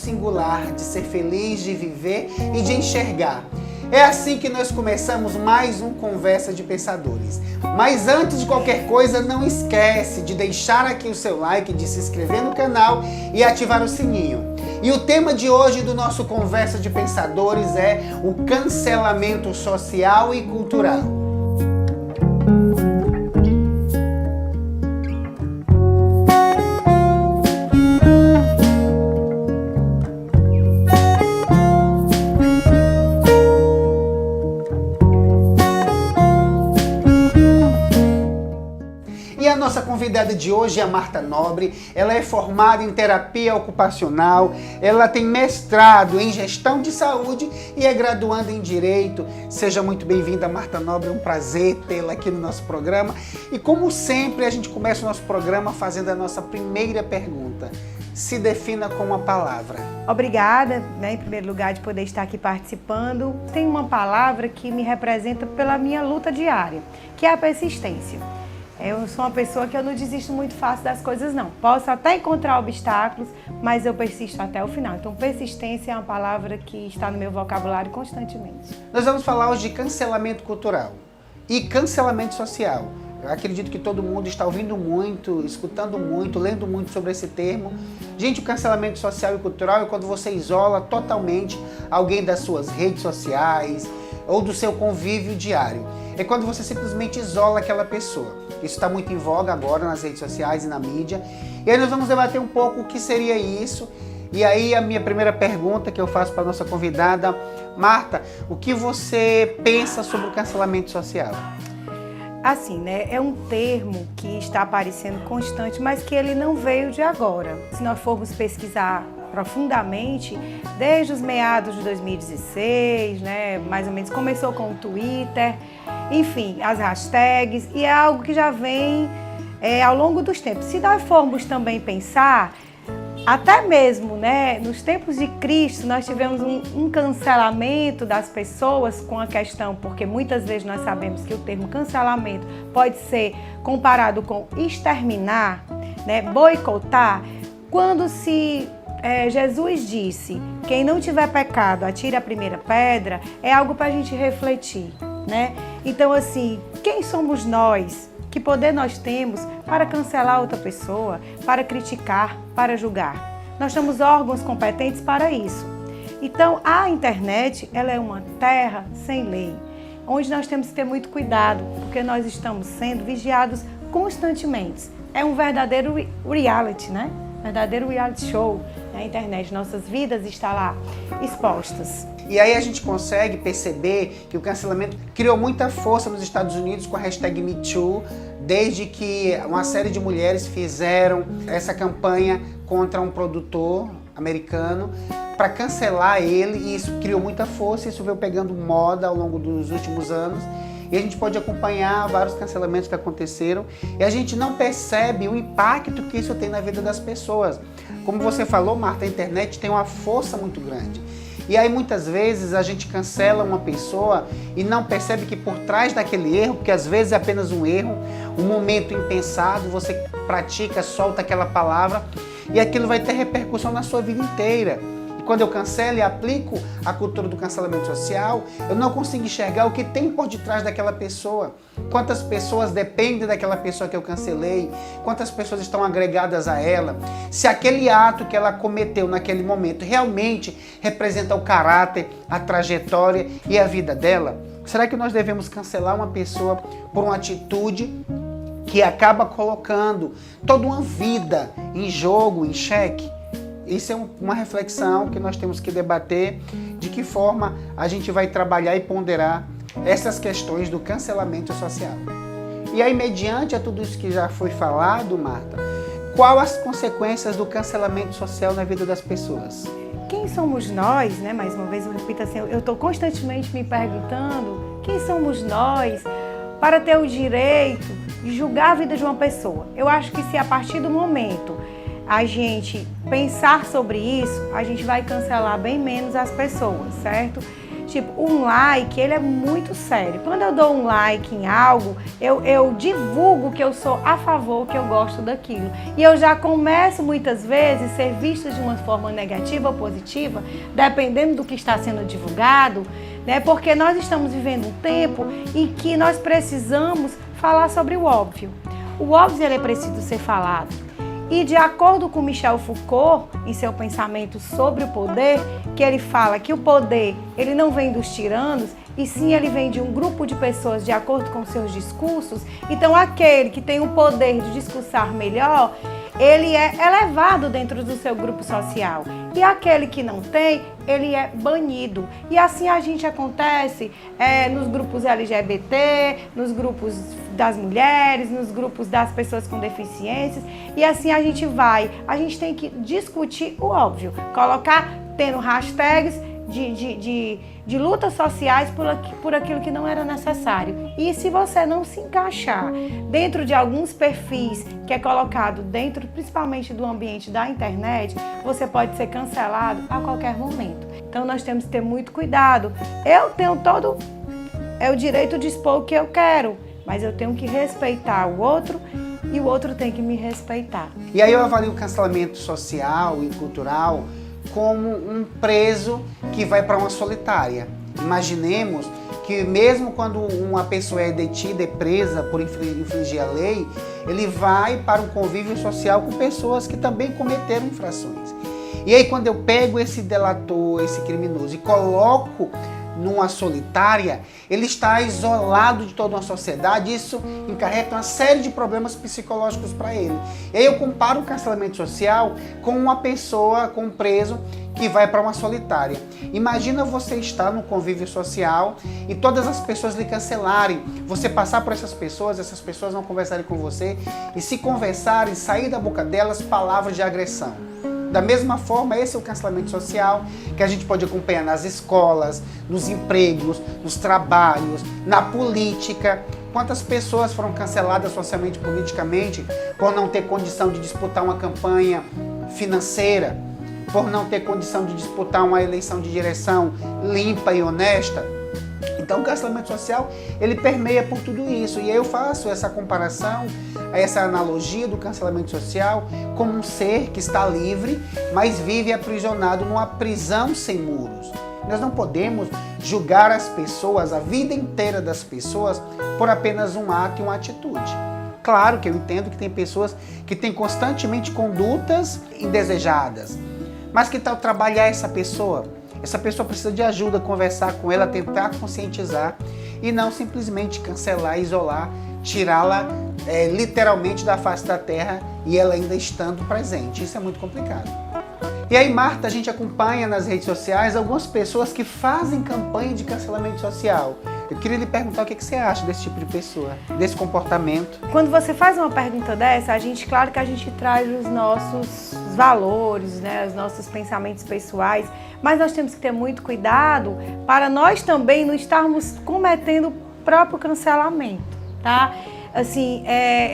singular de ser feliz, de viver e de enxergar. É assim que nós começamos mais um Conversa de Pensadores. Mas antes de qualquer coisa, não esquece de deixar aqui o seu like, de se inscrever no canal e ativar o sininho. E o tema de hoje do nosso Conversa de Pensadores é o cancelamento social e cultural. Nossa convidada de hoje é a Marta Nobre. Ela é formada em terapia ocupacional, ela tem mestrado em gestão de saúde e é graduanda em direito. Seja muito bem-vinda, Marta Nobre, é um prazer tê-la aqui no nosso programa. E como sempre, a gente começa o nosso programa fazendo a nossa primeira pergunta. Se defina com uma palavra. Obrigada, em primeiro lugar, de poder estar aqui participando. Tem uma palavra que me representa pela minha luta diária, que é a persistência. Eu sou uma pessoa que eu não desisto muito fácil das coisas, não. Posso até encontrar obstáculos, mas eu persisto até o final. Então, persistência é uma palavra que está no meu vocabulário constantemente. Nós vamos falar hoje de cancelamento cultural e cancelamento social. Eu acredito que todo mundo está ouvindo muito, escutando muito, lendo muito sobre esse termo. Gente, o cancelamento social e cultural é quando você isola totalmente alguém das suas redes sociais ou do seu convívio diário. É quando você simplesmente isola aquela pessoa. Isso está muito em voga agora nas redes sociais e na mídia. E aí nós vamos debater um pouco o que seria isso. E aí a minha primeira pergunta que eu faço para a nossa convidada, Marta, o que você pensa sobre o cancelamento social? Assim, é um termo que está aparecendo constante, mas que ele não veio de agora. Se nós formos pesquisar profundamente, desde os meados de 2016, mais ou menos, começou com o Twitter, enfim, as hashtags, e é algo que já vem ao longo dos tempos. Se nós formos também pensar, até mesmo nos tempos de Cristo, nós tivemos um cancelamento das pessoas com a questão, porque muitas vezes nós sabemos que o termo cancelamento pode ser comparado com exterminar, boicotar, quando Jesus disse, quem não tiver pecado, atire a primeira pedra, é algo para a gente refletir, Então, assim, quem somos nós? Que poder nós temos para cancelar outra pessoa, para criticar, para julgar? Nós temos órgãos competentes para isso. Então, a internet, ela é uma terra sem lei, onde nós temos que ter muito cuidado, porque nós estamos sendo vigiados constantemente. É um verdadeiro reality, verdadeiro reality show na internet. Nossas vidas estão lá expostas. E aí a gente consegue perceber que o cancelamento criou muita força nos Estados Unidos com a hashtag MeToo, desde que uma série de mulheres fizeram essa campanha contra um produtor americano para cancelar ele, e isso criou muita força, isso veio pegando moda ao longo dos últimos anos. E a gente pode acompanhar vários cancelamentos que aconteceram e a gente não percebe o impacto que isso tem na vida das pessoas. Como você falou, Marta, a internet tem uma força muito grande. E aí muitas vezes a gente cancela uma pessoa e não percebe que por trás daquele erro, porque às vezes é apenas um erro, um momento impensado, você pratica, solta aquela palavra e aquilo vai ter repercussão na sua vida inteira. Quando eu cancelo e aplico a cultura do cancelamento social, eu não consigo enxergar o que tem por detrás daquela pessoa. Quantas pessoas dependem daquela pessoa que eu cancelei, quantas pessoas estão agregadas a ela. Se aquele ato que ela cometeu naquele momento realmente representa o caráter, a trajetória e a vida dela. Será que nós devemos cancelar uma pessoa por uma atitude que acaba colocando toda uma vida em jogo, em xeque? Isso é uma reflexão que nós temos que debater, de que forma a gente vai trabalhar e ponderar essas questões do cancelamento social. E aí, mediante a tudo isso que já foi falado, Marta, quais as consequências do cancelamento social na vida das pessoas? Quem somos nós, mais uma vez eu repito assim, eu estou constantemente me perguntando, quem somos nós para ter o direito de julgar a vida de uma pessoa? Eu acho que se a partir do momento a gente pensar sobre isso, a gente vai cancelar bem menos as pessoas, certo? Tipo, um like, ele é muito sério. Quando eu dou um like em algo, eu divulgo que eu sou a favor, que eu gosto daquilo. E eu já começo, muitas vezes, a ser vista de uma forma negativa ou positiva, dependendo do que está sendo divulgado, né? Porque nós estamos vivendo um tempo em que nós precisamos falar sobre o óbvio. O óbvio, ele é preciso ser falado. E de acordo com Michel Foucault, em seu pensamento sobre o poder, que ele fala que o poder ele não vem dos tiranos, e sim ele vem de um grupo de pessoas de acordo com seus discursos. Então aquele que tem o poder de discursar melhor, ele é elevado dentro do seu grupo social. E aquele que não tem, ele é banido. E assim a gente acontece nos grupos LGBT, nos grupos das mulheres, nos grupos das pessoas com deficiências. E assim a gente tem que discutir o óbvio, colocar, tendo hashtags de lutas sociais por aquilo que não era necessário. E se você não se encaixar dentro de alguns perfis que é colocado dentro, principalmente do ambiente da internet, você pode ser cancelado a qualquer momento. Então nós temos que ter muito cuidado. Eu tenho o direito de expor o que eu quero, mas eu tenho que respeitar o outro e o outro tem que me respeitar. E aí eu avalio o cancelamento social e cultural como um preso que vai para uma solitária. Imaginemos que mesmo quando uma pessoa é detida, é presa por infringir a lei, ele vai para um convívio social com pessoas que também cometeram infrações. E aí quando eu pego esse delator, esse criminoso e coloco numa solitária, ele está isolado de toda uma sociedade. Isso encarreta uma série de problemas psicológicos para ele. E aí eu comparo o cancelamento social com uma pessoa, com um preso que vai para uma solitária. Imagina você estar no convívio social e todas as pessoas lhe cancelarem, você passar por essas pessoas não conversarem com você e se conversarem, sair da boca delas palavras de agressão. Da mesma forma, esse é o cancelamento social que a gente pode acompanhar nas escolas, nos empregos, nos trabalhos, na política. Quantas pessoas foram canceladas socialmente, politicamente, por não ter condição de disputar uma campanha financeira, por não ter condição de disputar uma eleição de direção limpa e honesta? Então o cancelamento social, ele permeia por tudo isso. E eu faço essa comparação, essa analogia do cancelamento social como um ser que está livre, mas vive aprisionado numa prisão sem muros. Nós não podemos julgar as pessoas, a vida inteira das pessoas, por apenas um ato e uma atitude. Claro que eu entendo que tem pessoas que têm constantemente condutas indesejadas, mas que tal trabalhar essa pessoa? Essa pessoa precisa de ajuda, conversar com ela, tentar conscientizar e não simplesmente cancelar, isolar, tirá-la literalmente da face da terra e ela ainda estando presente. Isso é muito complicado. E aí, Marta, a gente acompanha nas redes sociais algumas pessoas que fazem campanha de cancelamento social. Eu queria lhe perguntar o que você acha desse tipo de pessoa, desse comportamento. Quando você faz uma pergunta dessa, claro que a gente traz os nossos valores, né, os nossos pensamentos pessoais, mas nós temos que ter muito cuidado para nós também não estarmos cometendo o próprio cancelamento, tá? Assim,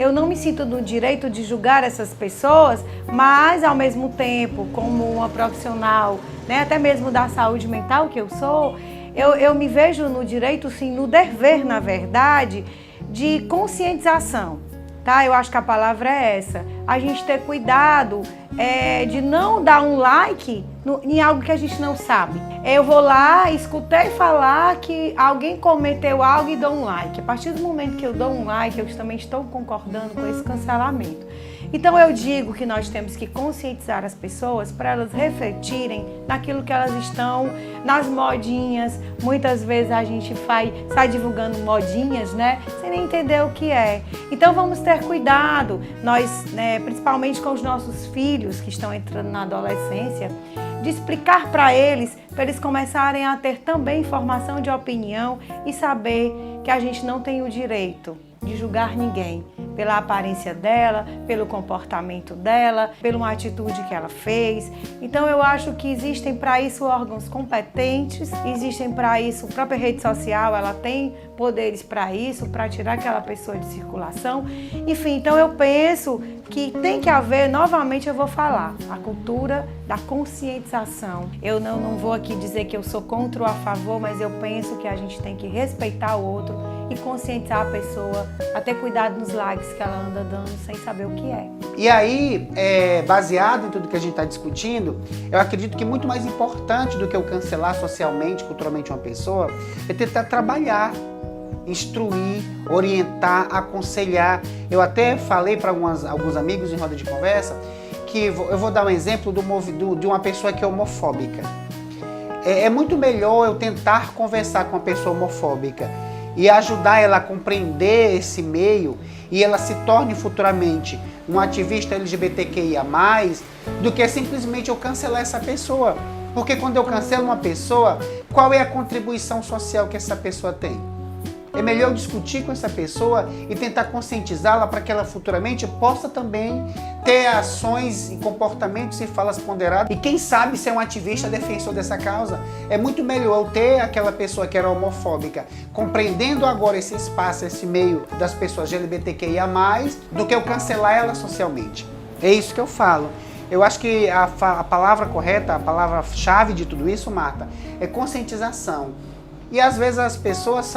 eu não me sinto no direito de julgar essas pessoas, mas ao mesmo tempo, como uma profissional, né, até mesmo da saúde mental que eu sou, eu me vejo no direito, sim, no dever, na verdade, de conscientização, tá? Eu acho que a palavra é essa. A gente ter cuidado de não dar um like em algo que a gente não sabe. Eu vou lá, escutei falar que alguém cometeu algo e dou um like. A partir do momento que eu dou um like, eu também estou concordando com esse cancelamento. Então eu digo que nós temos que conscientizar as pessoas para elas refletirem naquilo que elas estão, nas modinhas. Muitas vezes a gente sai divulgando modinhas, né, sem nem entender o que é. Então vamos ter cuidado, nós, né, principalmente com os nossos filhos que estão entrando na adolescência, de explicar para eles começarem a ter também formação de opinião e saber que a gente não tem o direito de julgar ninguém, pela aparência dela, pelo comportamento dela, pela uma atitude que ela fez. Então eu acho que existem para isso órgãos competentes, existem para isso, a própria rede social, ela tem poderes para isso, para tirar aquela pessoa de circulação. Enfim, então eu penso que tem que haver, novamente eu vou falar, a cultura da conscientização. Eu não vou aqui dizer que eu sou contra ou a favor, mas eu penso que a gente tem que respeitar o outro e conscientizar a pessoa, a ter cuidado nos likes que ela anda dando sem saber o que é. E aí, baseado em tudo que a gente está discutindo, eu acredito que muito mais importante do que eu cancelar socialmente, culturalmente uma pessoa, é tentar trabalhar, instruir, orientar, aconselhar. Eu até falei para alguns amigos em roda de conversa que eu vou dar um exemplo de uma pessoa que é homofóbica. É muito melhor eu tentar conversar com uma pessoa homofóbica e ajudar ela a compreender esse meio e ela se torne futuramente um ativista LGBTQIA+, do que simplesmente eu cancelar essa pessoa. Porque quando eu cancelo uma pessoa, qual é a contribuição social que essa pessoa tem? É melhor eu discutir com essa pessoa e tentar conscientizá-la para que ela futuramente possa também ter ações e comportamentos e falas ponderadas. E quem sabe ser um ativista defensor dessa causa. É muito melhor eu ter aquela pessoa que era homofóbica compreendendo agora esse espaço, esse meio das pessoas LGBTQIA+, do que eu cancelar ela socialmente. É isso que eu falo. Eu acho que a palavra correta, a palavra-chave de tudo isso, Marta, é conscientização. E às vezes as pessoas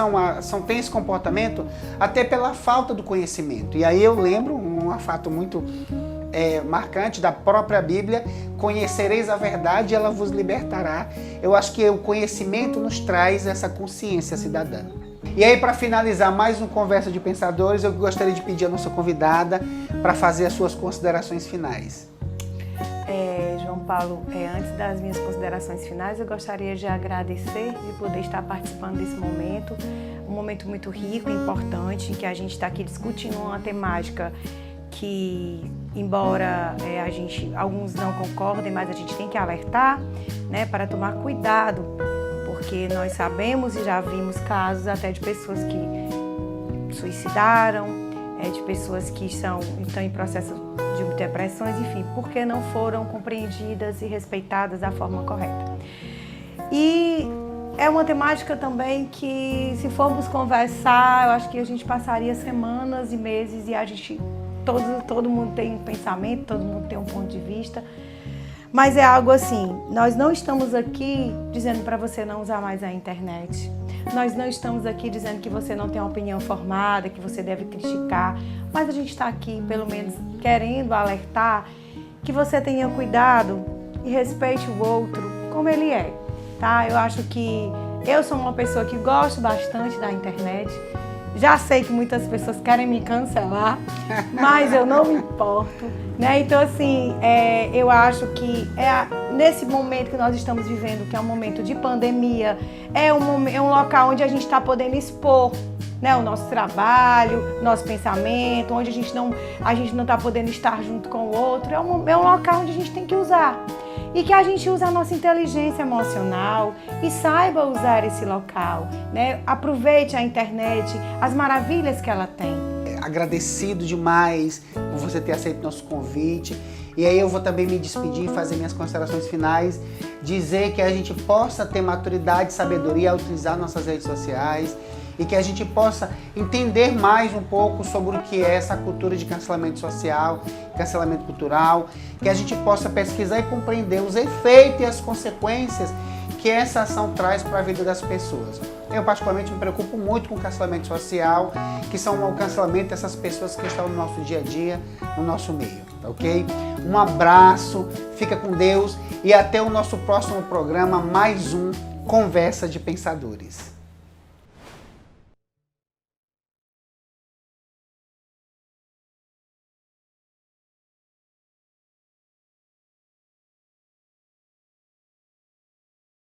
têm esse comportamento até pela falta do conhecimento. E aí eu lembro um fato muito marcante da própria Bíblia: conhecereis a verdade e ela vos libertará. Eu acho que o conhecimento nos traz essa consciência cidadã. E aí, para finalizar mais um Conversa de Pensadores, eu gostaria de pedir a nossa convidada para fazer as suas considerações finais. João Paulo, antes das minhas considerações finais, eu gostaria de agradecer de poder estar participando desse momento, um momento muito rico e importante, em que a gente está aqui discutindo uma temática que, embora alguns não concordem, mas a gente tem que alertar, né, para tomar cuidado, porque nós sabemos e já vimos casos até de pessoas que suicidaram, de pessoas que estão em processo de depressões, enfim, porque não foram compreendidas e respeitadas da forma correta. E é uma temática também que, se formos conversar, eu acho que a gente passaria semanas e meses e todo mundo tem um pensamento, todo mundo tem um ponto de vista, mas é algo assim, nós não estamos aqui dizendo para você não usar mais a internet. Nós não estamos aqui dizendo que você não tem uma opinião formada, que você deve criticar, mas a gente está aqui, pelo menos, querendo alertar que você tenha cuidado e respeite o outro como ele é, tá? Eu acho que eu sou uma pessoa que gosto bastante da internet. Já sei que muitas pessoas querem me cancelar, mas eu não me importo, né? Então, assim, eu acho que nesse momento que nós estamos vivendo, que é um momento de pandemia, é um local onde a gente está podendo expor, né, o nosso trabalho, nosso pensamento, onde a gente não está podendo estar junto com o outro. É um local onde a gente tem que usar. E que a gente use a nossa inteligência emocional e saiba usar esse local, né? Aproveite a internet, as maravilhas que ela tem. Agradecido demais por você ter aceito nosso convite. E aí eu vou também me despedir e fazer minhas considerações finais, dizer que a gente possa ter maturidade e sabedoria ao utilizar nossas redes sociais e que a gente possa entender mais um pouco sobre o que é essa cultura de cancelamento social, cancelamento cultural, que a gente possa pesquisar e compreender os efeitos e as consequências que essa ação traz para a vida das pessoas. Eu particularmente me preocupo muito com o cancelamento social, que são o cancelamento dessas pessoas que estão no nosso dia a dia, no nosso meio, ok? Um abraço, fica com Deus e até o nosso próximo programa, mais um Conversa de Pensadores.